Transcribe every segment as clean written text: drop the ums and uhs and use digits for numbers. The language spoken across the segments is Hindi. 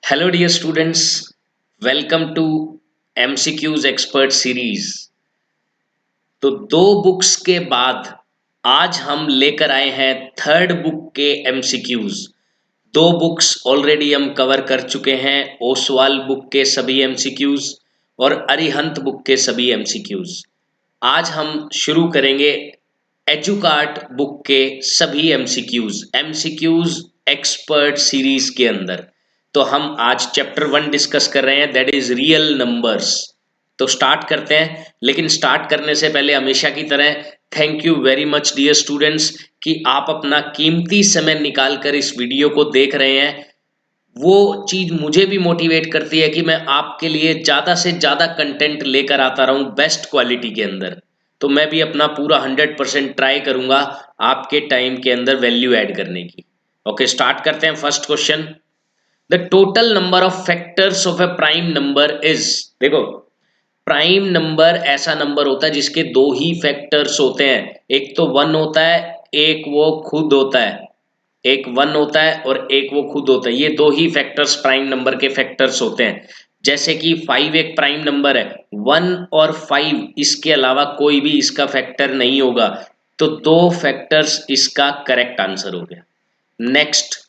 Hello dear students, welcome to MCQs expert series. तो दो बुक्स के बाद आज हम लेकर आए हैं थर्ड बुक के एमसीक्यूज। दो बुक्स ऑलरेडी हम कवर कर चुके हैं, ओसवाल बुक के सभी एमसीक्यूज और अरिहंत बुक के सभी एमसीक्यूज। आज हम शुरू करेंगे एजुकार्ट बुक के सभी एमसीक्यूज एमसीक्यूज एक्सपर्ट सीरीज के अंदर। तो हम आज चैप्टर 1 डिस्कस कर रहे हैं, दैट इज रियल नंबर्स। तो स्टार्ट करते हैं, लेकिन स्टार्ट करने से पहले हमेशा की तरह thank you very much dear students कि आप अपना कीमती समय निकाल कर इस वीडियो को देख रहे हैं। वो चीज मुझे भी मोटिवेट करती है कि मैं आपके लिए ज्यादा से ज्यादा कंटेंट लेकर आता रहूं बेस्ट क्वालिटी के अंदर। तो मैं भी अपना पूरा 100% ट्राई करूंगा आपके टाइम के अंदर वैल्यू ऐड करने की। ओके, स्टार्ट करते हैं। First question, the total number of factors of A prime number is. देखो, प्राइम नंबर ऐसा नंबर होता है जिसके दो ही फैक्टर्स होते हैं, एक तो वन होता है, एक वो खुद होता है। एक वन होता है और एक वो खुद होता है, ये दो ही फैक्टर्स प्राइम नंबर के फैक्टर्स होते हैं। जैसे कि 5 एक प्राइम नंबर है, 1 और 5 इसके अलावा कोई भी इसका फैक्टर नहीं होगा, तो दो फैक्टर्स इसका करेक्ट आंसर हो गया। Next,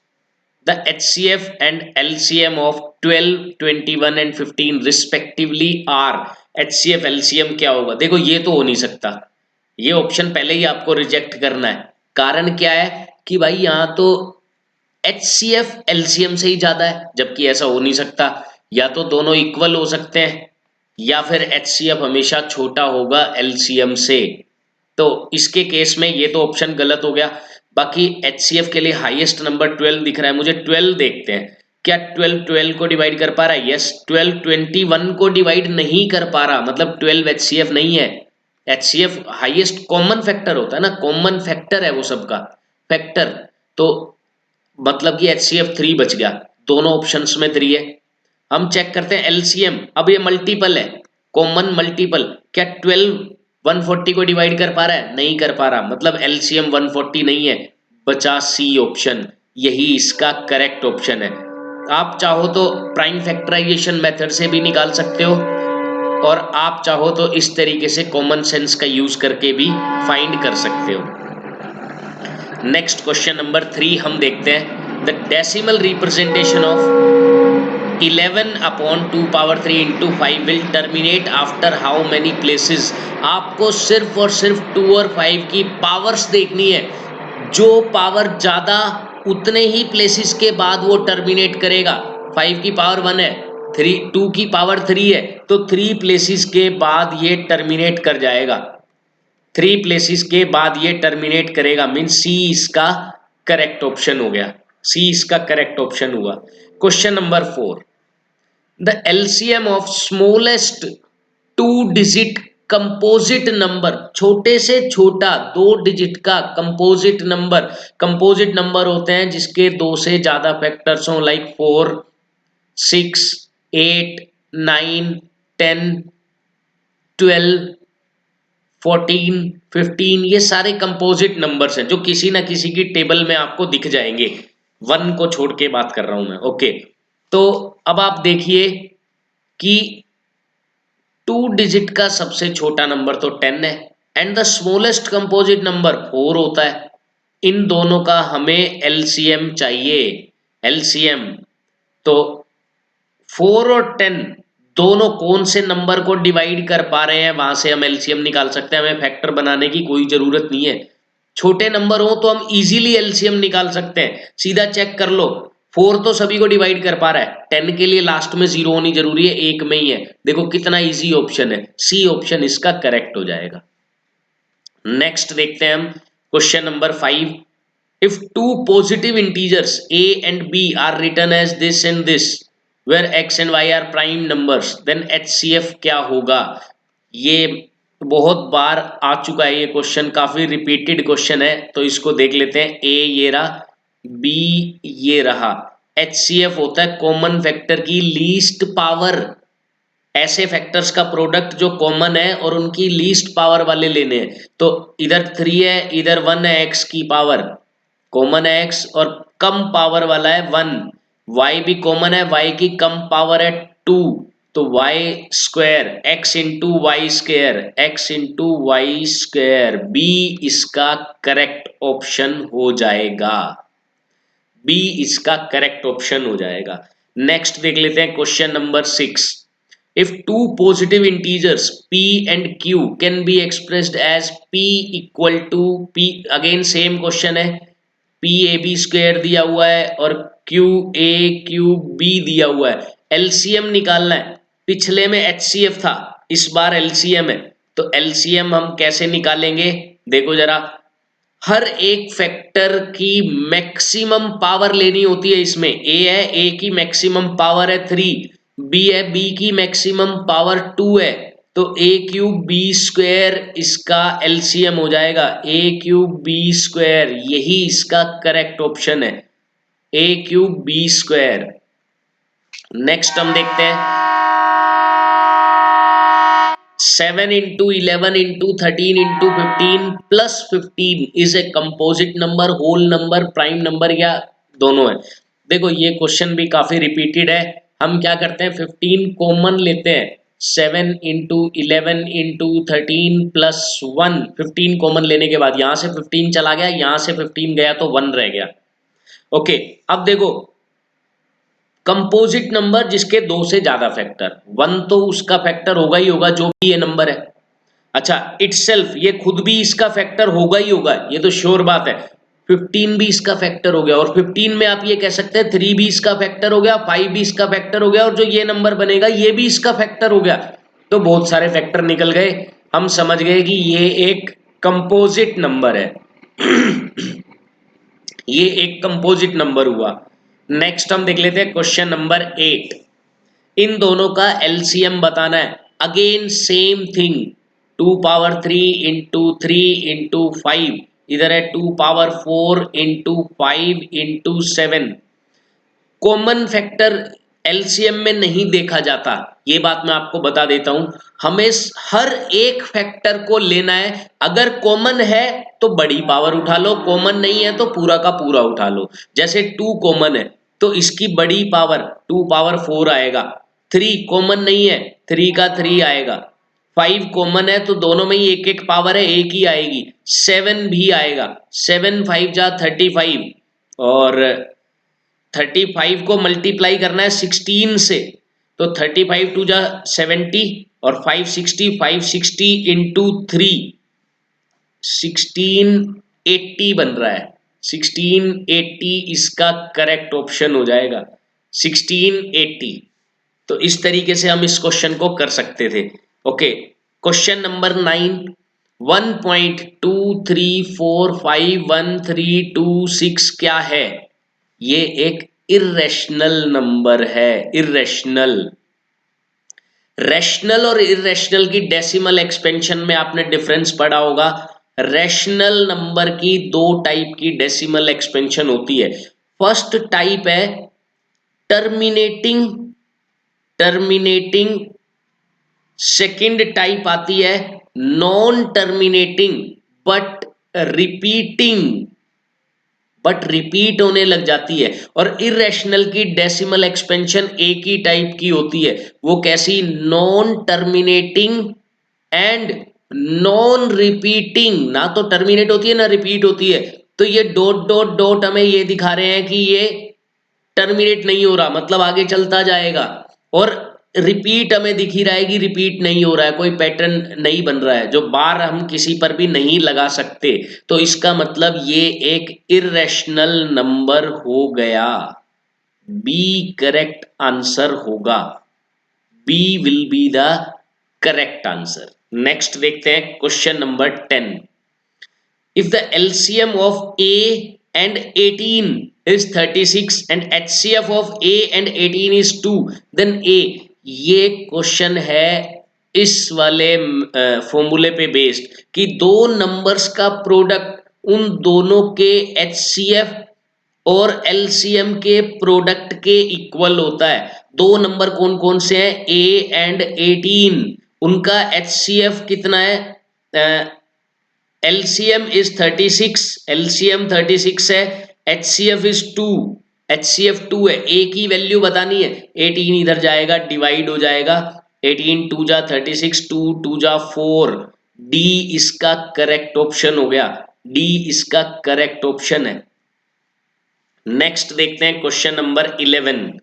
the HCF and LCM of 12, 21 and 15 respectively are। HCF LCM क्या होगा? देखो, ये तो हो नहीं सकता, ये ऑप्शन पहले ही आपको रिजेक्ट करना है। कारण क्या है कि भाई यहाँ तो HCF LCM से ही ज्यादा है, जबकि ऐसा हो नहीं सकता। या तो दोनों इक्वल हो सकते हैं या फिर HCF हमेशा छोटा होगा LCM से। तो इसके केस में ये तो ऑप्शन गलत हो गया। बाकी HCF के लिए हाईएस्ट नंबर 12 दिख रहा है मुझे। 12 देखते हैं, क्या 12 12 को डिवाइड कर पा रहा है? यस, 12 21 को डिवाइड नहीं कर पा रहा, मतलब 12 HCF नहीं है। HCF हाईएस्ट कॉमन फैक्टर होता है ना, कॉमन फैक्टर है वो सबका फैक्टर। तो मतलब कि HCF 3 बच गया, दोनों ऑप्शंस में 3 है। हम चेक करते हैं LCM। अब ये मल्टीपल है, कॉमन मल्टीपल। क्या 12 140 को डिवाइड कर पा रहा है? नहीं कर पा रहा, मतलब LCM 140 नहीं है। बचा सी ऑप्शन, यही इसका करेक्ट ऑप्शन है। आप चाहो तो प्राइम फैक्टराइजेशन मेथड से भी निकाल सकते हो, और आप चाहो तो इस तरीके से कॉमन सेंस का यूज करके भी फाइंड कर सकते हो। नेक्स्ट क्वेश्चन नंबर 3 हम देखते हैं, the decimal representation of 11 upon 2 power 3 into 5 will terminate after how many places. आपको सिर्फ और सिर्फ 2 और 5 की पावर्स देखनी है, जो पावर ज्यादा उतने ही प्लेसेस के बाद वो टर्मिनेट करेगा। 5 की पावर 1 है, 2 की पावर 3 है, तो 3 प्लेसेस के बाद ये टर्मिनेट कर जाएगा। 3 प्लेसेस के बाद ये टर्मिनेट करेगा, मीन सी इसका करेक्ट ऑप्शन हो गया। सी इसका करेक्ट ऑप्शन हुआ। Question number 4, the LCM of smallest 2 digit composite number. छोटे से छोटा 2 डिजिट का कंपोजिट नंबर। कंपोजिट नंबर होते हैं जिसके 2 से ज्यादा फैक्टर्स हो, लाइक 4, 6, 8, 9, 10, 12, 14, 15, ये सारे कंपोजिट नंबर्स हैं जो किसी ना किसी की टेबल में आपको दिख जाएंगे। 1 को छोड़ के बात कर रहा हूं मैं। ओके, तो अब आप देखिए कि 2 डिजिट का सबसे छोटा नंबर तो 10 है, and the smallest composite number 4 होता है। इन दोनों का हमें एलसीएम चाहिए। एलसीएम तो 4 और 10 दोनों कौन से नंबर को डिवाइड कर पा रहे हैं, वहां से हम एलसीएम निकाल सकते हैं। हमें फैक्टर बनाने की कोई जरूरत नहीं है। छोटे नंबर हो तो हम इजीली एलसीएम निकाल सकते हैं, सीधा चेक कर लो। 4 तो सभी को डिवाइड कर पा रहा है, 10 के लिए लास्ट में 0 होनी जरूरी है, एक में ही है। देखो कितना इजी ऑप्शन है, सी ऑप्शन इसका करेक्ट हो जाएगा। नेक्स्ट देखते हैं हम question number 5, if two positive integers a and b are written as this and this where x and y are prime numbers then HCF क्या होगा? ये बहुत बार आ चुका है, ये क्वेश्चन काफी रिपीटेड क्वेश्चन है, तो इसको देख लेते हैं। a ये रहा, b ये रहा। HCF होता है कॉमन फैक्टर की लीस्ट पावर। ऐसे फैक्टर्स का प्रोडक्ट जो कॉमन है और उनकी लीस्ट पावर वाले लेने हैं। तो इधर 3 है, इधर 1 है, x की पावर कॉमन है x, और कम पावर वाला है 1, y भी कॉमन है, y की कम पावर है 2, तो y square x into y square, x into y square, B इसका करेक्ट ऑप्शन हो जाएगा, बी इसका करेक्ट ऑप्शन हो जाएगा। नेक्स्ट देख लेते हैं question number 6। If two positive integers p and q can be expressed as p equal to p, again same question है, p ए बी स्क्वायर दिया हुआ है और q a q b दिया हुआ है, एलसीएम निकालना है। पिछले में एचसीएफ था, इस बार एलसीएम है, तो एलसीएम हम कैसे निकालेंगे, देखो जरा, हर एक फैक्टर की मैक्सिमम पावर लेनी होती है। इसमें a है, a की मैक्सिमम पावर है 3, b है, b की मैक्सिमम पावर 2 है, तो a क्यूब b स्क्वायर इसका एलसीएम हो जाएगा, a क्यूब b स्क्वायर, यही इसका करेक्ट ऑप्शन है, a cube b square. Next हम देखते हैं 7 into 11 into 13 into 15 plus 15 is a composite number, whole number, prime number या दोनों है। देखो ये क्वेश्चन भी काफी रिपीटेड है, हम क्या करते हैं 15 कॉमन लेते हैं, 7 इंटू 11 इंटू 13 प्लस 1, 15 कॉमन लेने के बाद यहाँ से 15 चला गया, यहाँ से 15 गया तो 1 रह गया। ओके, अब देखो कंपोजिट नंबर जिसके दो से ज्यादा फैक्टर, 1 तो उसका फैक्टर होगा ही होगा जो भी ये नंबर है। अच्छा, इटसेल्फ ये खुद भी इसका फैक्टर होगा ही होगा, ये तो श्योर बात है, 15 भी इसका फैक्टर हो गया, और 15 में आप ये कह सकते हैं 3 भी इसका फैक्टर हो गया, 5 भी इसका फैक्टर हो गया, और जो ये नंबर बनेगा ये भी इसका फैक्टर हो गया, तो बहुत सारे फैक्टर निकल गए, हम समझ गए कि ये एक कंपोजिट नंबर है। ये एक कंपोजिट नंबर हुआ। नेक्स्ट हम देख लेते हैं क्वेश्चन नंबर 8। इन दोनों का एलसीएम बताना है, again same thing, 2 power 3 into 3 into 5, इधर है 2 power 4 into 5 into 7। Common factor LCM में नहीं देखा जाता, ये बात मैं आपको बता देता हूं, हमें हर एक फैक्टर को लेना है, अगर कॉमन है तो बड़ी पावर उठा लो, कॉमन नहीं है तो पूरा का पूरा उठा लो। जैसे 2 कॉमन है तो इसकी बड़ी पावर 2 पावर 4 आएगा, 3 कॉमन नहीं है 3 का 3 आएगा, 5 कॉमन है तो दोनों में ही एक एक पावर है, एक ही आएगी, 7 भी आएगा, 7 5 जा 35, और 35 को मल्टीप्लाई करना है 16 से, तो 35 टू जा 70 और 560, 560 इंटू 3 1680 बन रहा है, 1680 इसका करेक्ट ऑप्शन हो जाएगा, 1680। तो इस तरीके से हम इस क्वेश्चन को कर सकते थे। ओके, क्वेश्चन नंबर 9, 1.2345132 क्या है, ये एक इर्रेशनल नंबर है, इर्रेशनल। रैशनल और इर्रेशनल की डेसिमल एक्सपेंशन में आपने डिफरेंस पढ़ा होगा। रैशनल नंबर की दो टाइप की डेसिमल एक्सपेंशन होती है, फर्स्ट टाइप है टर्मिनेटिंग, टर्मिनेटिंग, सेकंड टाइप आती है non terminating but repeating, but repeat होने लग जाती है, और इरेशनल की डेसिमल एक्सपेंशन एक ही टाइप की होती है, वो कैसी, non terminating and non repeating, ना तो टर्मिनेट होती है ना रिपीट होती है, तो ये डॉट डॉट डॉट हमें ये दिखा रहे हैं कि ये टर्मिनेट नहीं हो रहा, मतलब आगे चलता जाएगा, और रिपीट हमें दिख ही रहा है कि रिपीट नहीं हो रहा है, कोई पैटर्न नहीं बन रहा है, जो बार हम किसी पर भी नहीं लगा सकते, तो इसका मतलब ये एक इर्रेशनल नंबर हो गया, बी करेक्ट आंसर होगा, B will be the correct answer. Next देखते हैं question number 10। If the LCM of A and 18 is 36 and HCF of A and 18 is 2, then A, ये क्वेश्चन है इस वाले फॉर्मूले पे बेस्ड कि दो नंबर्स का प्रोडक्ट उन दोनों के HCF और LCM के प्रोडक्ट के इक्वल होता है। दो नंबर कौन कौन से हैं, A एंड 18, उनका HCF कितना है, LCM is 36, LCM 36 है, HCF is 2, HCF2 है, ए की वैल्यू बतानी है, 18 इधर जाएगा, डिवाइड हो जाएगा, 18 2 जा 36, 2 2 जा 4, डी इसका करेक्ट ऑप्शन हो गया, डी इसका करेक्ट ऑप्शन है। नेक्स्ट देखते हैं question number 11।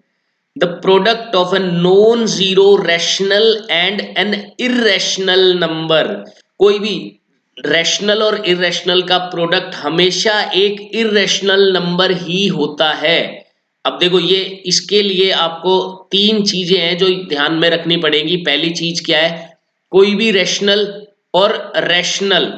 The product of a non zero rational and N irrational number, कोई भी रैशनल और इर्रेशनल का प्रोडक्ट हमेशा एक इर्रेशनल नंबर ही होता है। अब देखो ये इसके लिए आपको तीन चीजें हैं जो ध्यान में रखनी पड़ेगी। पहली चीज क्या है, कोई भी रैशनल और रैशनल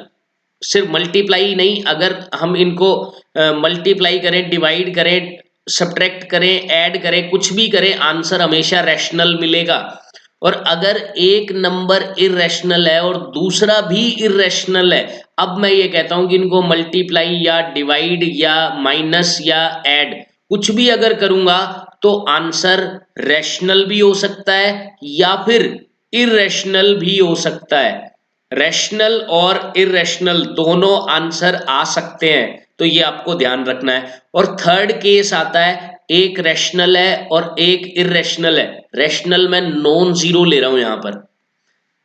सिर्फ मल्टीप्लाई नहीं, अगर हम इनको मल्टीप्लाई करें, डिवाइड करें, सब्ट्रैक्ट करें, ऐड करें, कुछ भी करें, आंसर हमेशा रैशनल मिलेगा। और अगर एक नंबर इर्रेशनल है और दूसरा भी इर्रेशनल है, अब मैं ये कहता हूं कि इनको मल्टीप्लाई या डिवाइड या माइनस या ऐड कुछ भी अगर करूंगा तो आंसर रैशनल भी हो सकता है या फिर इर्रेशनल भी हो सकता है। रैशनल और इर्रेशनल दोनों आंसर आ सकते हैं, तो ये आपको ध्यान रखना है। और थर्ड केस आता है, एक रैशनल है और एक इर्रेशनल है। रैशनल में नॉन जीरो ले रहा हूं यहां पर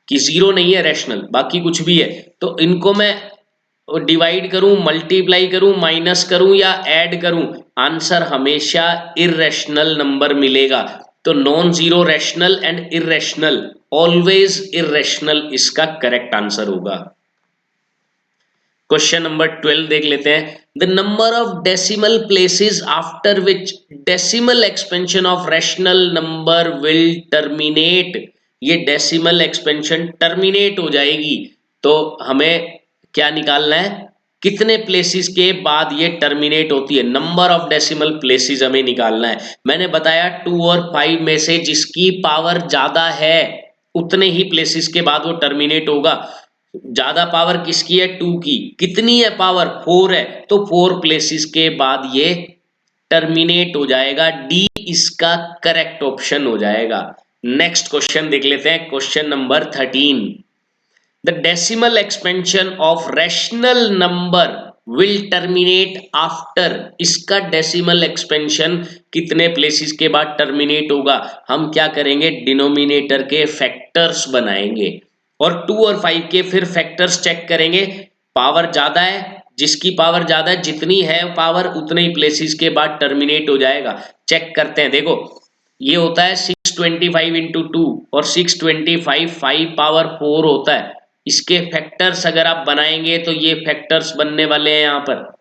कि जीरो नहीं है रैशनल, बाकी कुछ भी है, तो इनको मैं डिवाइड करूं, मल्टीप्लाई करूं, माइनस करूं या ऐड करूं, आंसर हमेशा इर्रेशनल नंबर मिलेगा। तो non zero rational and irrational, always irrational इसका करेक्ट आंसर होगा। क्वेश्चन नंबर 12 देख लेते हैं। The number of decimal places after which decimal expansion of rational number will terminate, ये डेसिमल एक्सपेंशन टर्मिनेट हो जाएगी, तो हमें क्या निकालना है, कितने प्लेसेस के बाद ये टर्मिनेट होती है, नंबर ऑफ डेसिमल प्लेसेस हमें निकालना है। मैंने बताया 2 और 5 में से जिसकी पावर ज्यादा है उतने ही प्लेसेस के बाद वो टर्मिनेट होगा। ज्यादा पावर किसकी है, 2 की, कितनी है पावर, 4 है, तो 4 प्लेसेस के बाद ये टर्मिनेट हो जाएगा, डी इसका करेक्ट ऑप्शन हो जाएगा। नेक्स्ट क्वेश्चन देख लेते हैं, question number 13। The decimal expansion of rational number will terminate after, इसका डेसिमल एक्सपेंशन कितने प्लेसेस के बाद टर्मिनेट होगा, हम क्या करेंगे, डिनोमिनेटर के फैक्टर्स बनाएंगे और 2 और 5 के फिर फैक्टर्स चेक करेंगे। पावर ज्यादा है, जिसकी पावर ज्यादा है, जितनी है पावर उतने ही प्लेसेस के बाद टर्मिनेट हो जाएगा। चेक करते हैं, देखो ये होता है 625 इंटू 2 और 625 5 पावर 4 होता है। इसके फैक्टर्स अगर आप बनाएंगे तो ये फैक्टर्स बनने वाले हैं यहां पर।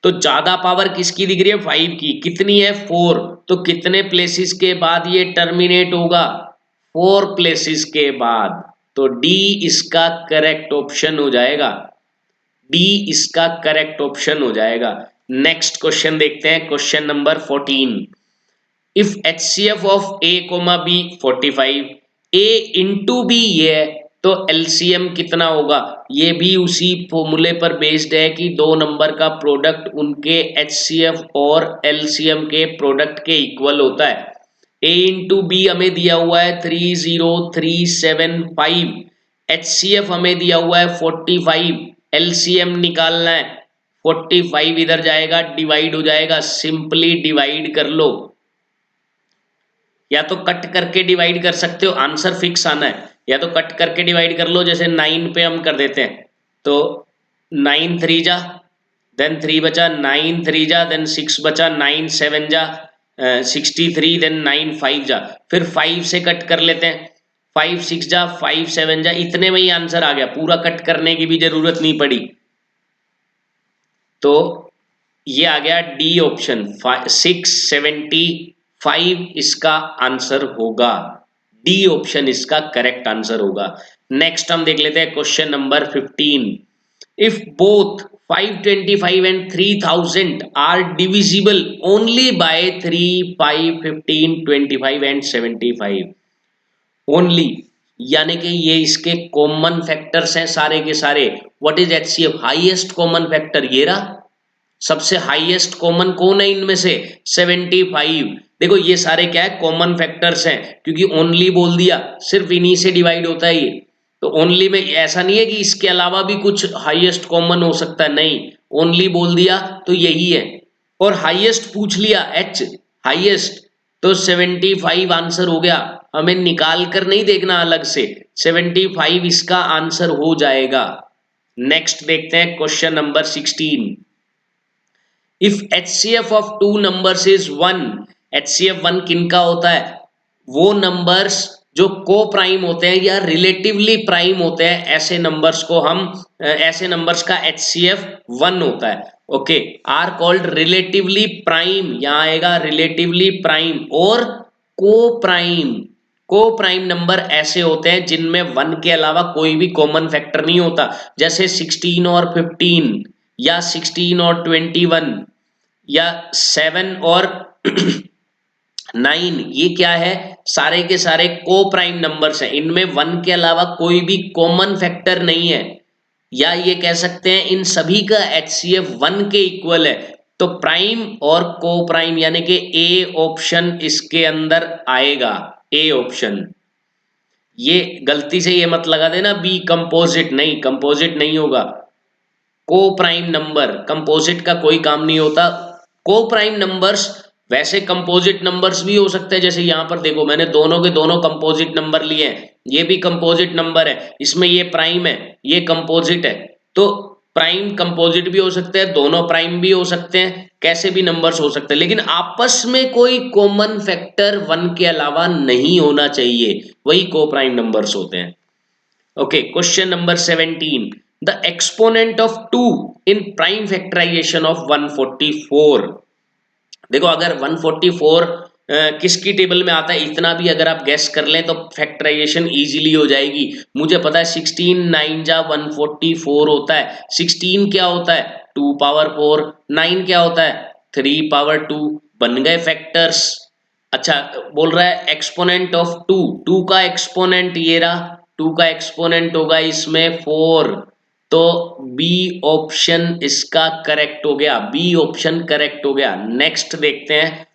तो ज्यादा पावर किसकी दिख रही है, 5 की, कितनी है 4, तो कितने प्लेसेस के बाद ये टर्मिनेट होगा, 4 प्लेसेस के बाद, तो डी इसका करेक्ट ऑप्शन हो जाएगा, डी इसका करेक्ट ऑप्शन हो जाएगा। नेक्स्ट क्वेश्चन देखते हैं, question number 14। If HCF of A, B 45, A into B ये है, तो LCM कितना होगा, ये भी उसी फॉर्मूले पर बेस्ड है कि दो नंबर का प्रोडक्ट उनके HCF और LCM के प्रोडक्ट के इक्वल होता है। A इंटू बी हमें दिया हुआ है 30375, HCF हमें दिया हुआ है 45, LCM निकालना है, 45 इधर जाएगा, डिवाइड हो जाएगा, सिंपली डिवाइड कर लो, या तो कट करके डिवाइड कर सकते हो, आंसर फिक्स आना है, या तो कट करके डिवाइड कर लो, जैसे 9 पे हम कर देते हैं, तो 9 3 जा, देन 3 बचा, 9 3 जा, देन 6 बचा, 9 7 जा 63, देन 9 5 जा, फिर 5 से कट कर लेते हैं, 5 6 जा, 5 7 जा, इतने में ही आंसर आ गया, पूरा कट करने की भी जरूरत नहीं पड़ी। तो ये आ गया डी ऑप्शन, 675 इसका आंसर होगा, डी ऑप्शन इसका करेक्ट आंसर होगा। नेक्स्ट हम देख लेते हैं question number 15। If both 525 and 3000 are divisible only by 3 5 15 25 and 75, only यानी कि ये इसके कॉमन फैक्टर्स हैं सारे के सारे। What is HCF, highest common factor, ये रहा सबसे हाईएस्ट कॉमन कौन है इनमें से, 75। देखो ये सारे क्या है, कॉमन फैक्टर्स हैं, क्योंकि ओनली बोल दिया, सिर्फ इन्हीं से डिवाइड होता है ये, तो ओनली में ऐसा नहीं है कि इसके अलावा भी कुछ हाईएस्ट कॉमन हो सकता है, नहीं, ओनली बोल दिया तो यही है। और हाईएस्ट पूछ लिया एच हाईएस्ट, तो 75 आंसर हो गया। हमें निकाल कर नहीं देखना अलग से, 75 इसका आंसर हो जाएगा। नेक्स्ट देखते हैं question number 16। If HCF of two numbers is 1, HCF 1 किनका होता है? वो नंबर्स जो को प्राइम होते हैं या रिलेटिवली प्राइम होते हैं, ऐसे नंबर्स को हम ऐसे नंबर्स का HCF 1 होता है। Okay, are called relatively prime, यहां आएगा रिलेटिवली प्राइम। और को प्राइम नंबर ऐसे होते हैं जिनमें 1 के अलावा कोई भी कॉमन फैक्टर नहीं होता, जैसे 16 और 15 या 16 और 21 या 7 और 9, ये क्या है? सारे के सारे को प्राइम नंबर्स हैं, इनमें 1 के अलावा कोई भी कॉमन फैक्टर नहीं है, या ये कह सकते हैं इन सभी का HCF 1 के इक्वल है। तो प्राइम और को प्राइम यानी कि ए ऑप्शन इसके अंदर आएगा, ए ऑप्शन। ये गलती से ये मत लगा देना बी कंपोजिट, नहीं कंपोजिट नहीं होगा। को प्राइम नंबर, कंपोजिट का कोई काम नहीं होता। को प्राइम नंबर्स वैसे कंपोजिट नंबर्स भी हो सकते हैं, जैसे यहां पर देखो मैंने दोनों के दोनों कंपोजिट नंबर लिए हैं, ये भी कंपोजिट नंबर है, इसमें ये प्राइम है ये कंपोजिट है। तो प्राइम कंपोजिट भी हो सकते हैं, दोनों प्राइम भी हो सकते हैं, कैसे भी नंबर्स हो सकते हैं, लेकिन आपस में कोई कॉमन फैक्टर 1 के अलावा नहीं होना चाहिए, वही को प्राइम नंबर्स होते हैं। Okay, question number 17. The exponent of 2 in prime factorization of 144. देखो अगर 144 किसकी टेबल में आता है, इतना भी अगर आप गैस कर लें तो फैक्टराइजेशन इजीली हो जाएगी। मुझे पता है 16 9 जा 144 होता है। 16 क्या होता है? 2 पावर 4। 9 क्या होता है? 3 पावर 2। बन गए फैक्टर्स। अच्छा, बोल रहा है एक्सपोनेंट ऑफ 2, 2 का एक्सपोनेंट ये रहा, 2 का एक्सपोनेंट होगा इसमें 4। तो बी ऑप्शन इसका करेक्ट हो गया, बी ऑप्शन करेक्ट हो गया। नेक्स्ट देखते हैं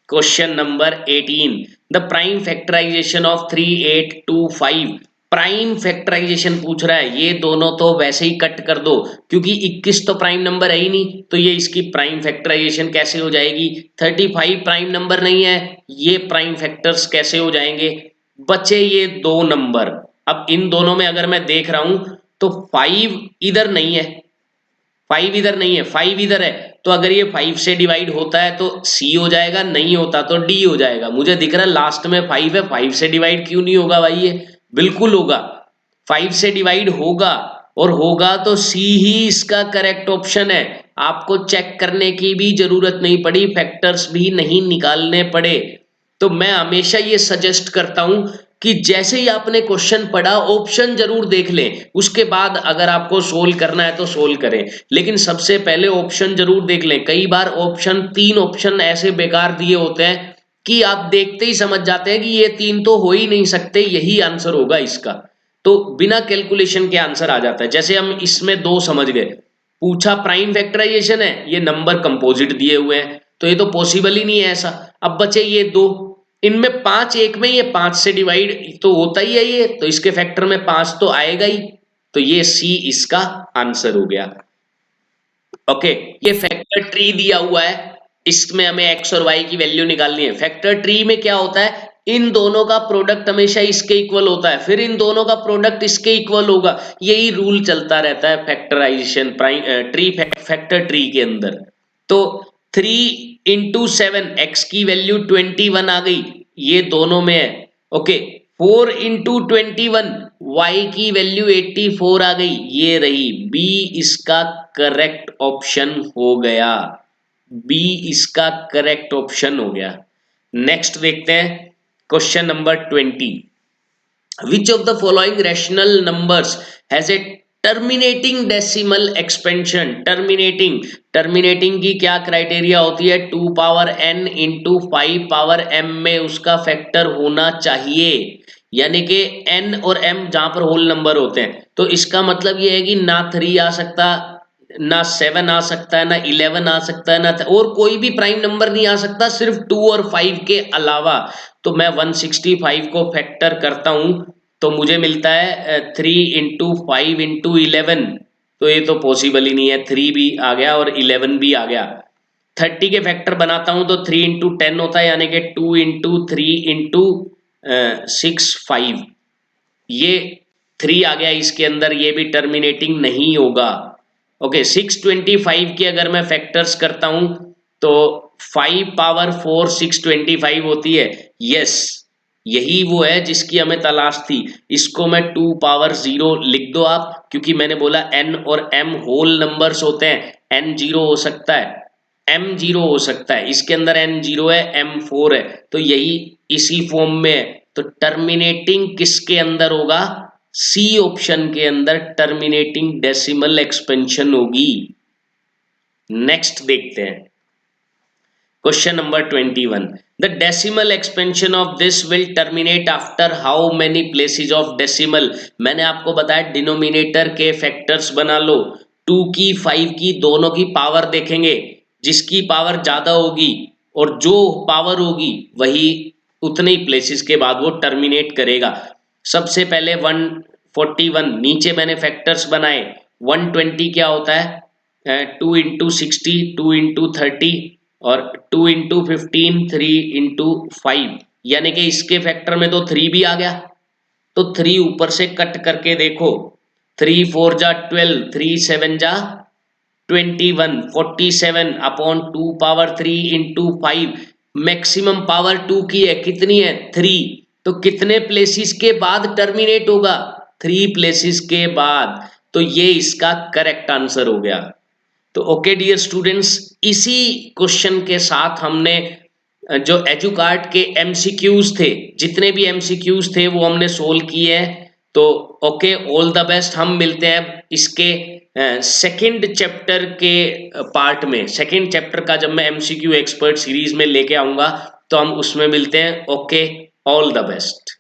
question number 18। The prime factorization of 3825। Prime factorization पूछ रहा है, ये दोनों तो वैसे ही कट कर दो क्योंकि 21 तो प्राइम नंबर है ही नहीं, तो ये इसकी प्राइम फैक्टराइजेशन कैसे हो जाएगी? 35 प्राइम नंबर नहीं है, ये प्राइम फैक्टर्स कैसे हो जाएंगे? बचे ये दो नंबर। अब इन दोनों में अगर मैं देख रहा हूं तो 5 इधर नहीं है, 5 इधर नहीं है, 5 इधर है, तो अगर ये 5 से डिवाइड होता है तो सी हो जाएगा, नहीं होता तो डी हो जाएगा। मुझे दिख रहा है लास्ट में 5 है, 5 से डिवाइड क्यों नहीं होगा भाई? ये बिल्कुल होगा, 5 से डिवाइड होगा, और होगा तो सी ही इसका करेक्ट ऑप्शन है। आपको चेक करने की भी जरूरत नहीं पड़ी, फैक्टर्स भी नहीं निकालने पड़े। तो मैं हमेशा ये सजेस्ट करता हूं कि जैसे ही आपने क्वेश्चन पढ़ा ऑप्शन जरूर देख लें, उसके बाद अगर आपको सोल्व करना है तो सोल्व करें, लेकिन सबसे पहले ऑप्शन जरूर देख लें। कई बार ऑप्शन 3 ऑप्शन ऐसे बेकार दिए होते हैं कि आप देखते ही समझ जाते हैं कि ये 3 तो हो ही नहीं सकते, यही आंसर होगा इसका, तो बिना कैलकुलेशन के आंसर आ जाता है। जैसे हम इसमें 2 समझ गए, पूछा प्राइम फैक्टराइजेशन है, ये नंबर कंपोजिट दिए हुए हैं, तो ये तो पॉसिबल ही नहीं है ऐसा। अब बचे ये 2, इनमें 5 एक में, ये 5 से डिवाइड तो होता ही है ये, तो इसके फैक्टर में 5 तो आएगा ही, तो ये सी इसका आंसर हो गया। ओके, ये फैक्टर ट्री दिया हुआ है, इसमें हमें एक्स और वाई की वैल्यू निकालनी है। फैक्टर ट्री में क्या होता है, इन दोनों का प्रोडक्ट हमेशा इसके इक्वल होता है, फिर इन दोनों का प्रोडक्ट इसके इक्वल होगा, यही रूल चलता रहता है फैक्टराइजेशन ट्री फैक्टर ट्री के अंदर। तो 3 इंटू 7, एक्स की वैल्यू 21 आ गई, ये दोनों में है। ओके, 4 इंटू 21, वाई की वैल्यू 84 आ गई, ये रही, बी इसका करेक्ट ऑप्शन हो गया, बी इसका करेक्ट ऑप्शन हो गया। नेक्स्ट देखते हैं question number 20। Which of the following rational numbers has a terminating decimal expansion? terminating की क्या क्राइटेरिया होती है? 2 power n into 5 power m में उसका फैक्टर होना चाहिए, यानी कि n और m जहां पर होल नंबर होते हैं, तो इसका मतलब ये है कि ना 3 आ सकता, ना 7 आ सकता है, ना 11 आ सकता है, ना और कोई भी प्राइम नंबर नहीं आ सकता सिर्फ 2 और 5 के अलावा। तो मैं 165 को फैक्टर करता हूं तो मुझे मिलता है 3 इंटू 5 इंटू 11, तो ये तो पॉसिबल ही नहीं है, 3 भी आ गया और 11 भी आ गया। 30 के फैक्टर बनाता हूं तो 3 इंटू 10 होता है, यानी कि 2 इंटू 3 इंटू 6 5, ये 3 आ गया इसके अंदर, ये भी टर्मिनेटिंग नहीं होगा। ओके, 625 के अगर मैं फैक्टर्स करता हूं तो 5 पावर 4 625 होती है। यस, यही वो है जिसकी हमें तलाश थी। इसको मैं 2 पावर 0 लिख दो आप, क्योंकि मैंने बोला n और m होल नंबर्स होते हैं, n 0 हो सकता है, m 0 हो सकता है, इसके अंदर n 0 है, m 4 है, तो यही इसी फॉर्म में है। तो टर्मिनेटिंग किसके अंदर होगा? सी ऑप्शन के अंदर टर्मिनेटिंग डेसिमल एक्सपेंशन होगी। नेक्स्ट देखते हैं question number 21। The decimal expansion of this will terminate after how many places of decimal. मैंने आपको बताया डिनोमिनेटर के फैक्टर्स बना लो, 2 की 5 की दोनों की पावर देखेंगे, जिसकी पावर ज्यादा होगी और जो पावर होगी वही उतने ही प्लेसेस के बाद वो टर्मिनेट करेगा। सबसे पहले 141, नीचे मैंने फैक्टर्स बनाए, 120 क्या होता है? 2 इंटू 60, 2 इंटू 30 और 2 इंटू 15, 3 इंटू 5, यानी कि इसके फैक्टर में तो 3 भी आ गया, तो 3 ऊपर से कट करके देखो, 3 4 जा 12, 3 7 जा 21, 47 upon 2 power 3 into 5, maximum power 2 की है, कितनी है? 3, तो कितने प्लेसेस के बाद टर्मिनेट होगा? 3 प्लेसेस के बाद, तो ये इसका करेक्ट आंसर हो गया। तो ओके डियर स्टूडेंट्स, इसी क्वेश्चन के साथ हमने जो एजुकार्ट के एमसीक्यूज थे, जितने भी एमसीक्यूज थे वो हमने सोल्व किए हैं। तो ओके, ऑल द बेस्ट। हम मिलते हैं इसके सेकंड चैप्टर के पार्ट में। सेकंड चैप्टर का जब मैं एमसीक्यू एक्सपर्ट सीरीज में लेके आऊंगा तो हम उसमें मिलते हैं। Okay, all the best.